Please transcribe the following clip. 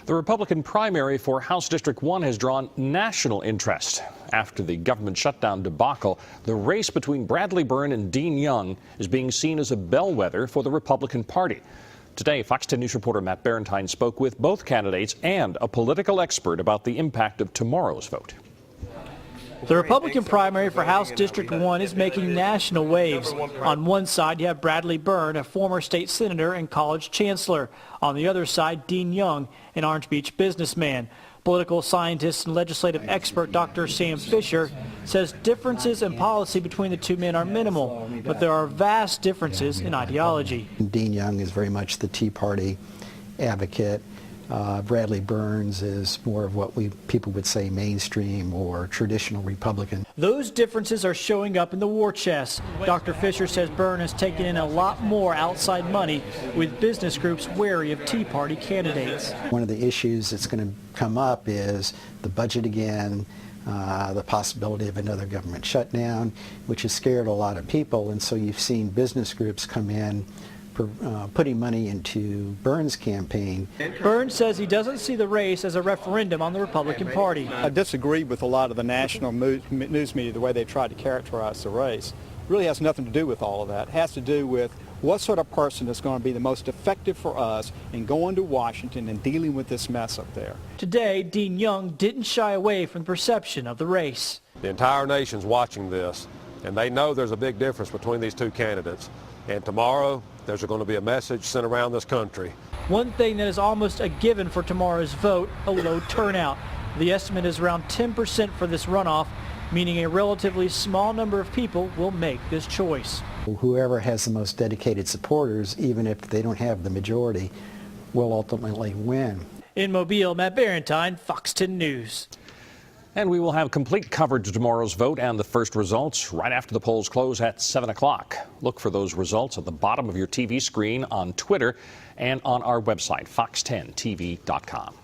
The Republican primary for House District 1 has drawn national interest. After the government shutdown debacle, the race between Bradley Byrne and Dean Young is being seen as a bellwether for the Republican Party. Today, Fox 10 News reporter Matt Byrne spoke with both candidates and a political expert about the impact of tomorrow's vote. The Republican primary for House District 1 is making national waves. On one side, you have Bradley Byrne, a former state senator and college chancellor. On the other side, Dean Young, an Orange Beach businessman. Political scientist and legislative expert Dr. Sam Fisher says differences in policy between the two men are minimal, but there are vast differences in ideology. Dean Young is very much the Tea Party advocate. Bradley Byrne is more of what people would say mainstream or traditional Republican. Those differences are showing up in the war chest. Dr. Fisher says Byrne has taken in a lot more outside money, with business groups wary of Tea Party candidates. One of the issues that's going to come up is the budget again, the possibility of another government shutdown, which has scared a lot of people, and so you've seen business groups come in putting money into Byrne's campaign. Byrne says he doesn't see the race as a referendum on the Republican Party. I disagree with a lot of the national news media, the way they tried to characterize the race. It really has nothing to do with all of that. It has to do with what sort of person is going to be the most effective for us in going to Washington and dealing with this mess up there. Today, Dean Young didn't shy away from the perception of the race. The entire nation's watching this, and they know there's a big difference between these two candidates. And tomorrow, there's going to be a message sent around this country. One thing that is almost a given for tomorrow's vote, a low turnout. The estimate is around 10% for this runoff, meaning a relatively small number of people will make this choice. Whoever has the most dedicated supporters, even if they don't have the majority, will ultimately win. In Mobile, Matt Byrne, Fox 10 News. And we will have complete coverage of tomorrow's vote and the first results right after the polls close at 7 o'clock. Look for those results at the bottom of your TV screen on Twitter and on our website, fox10tv.com.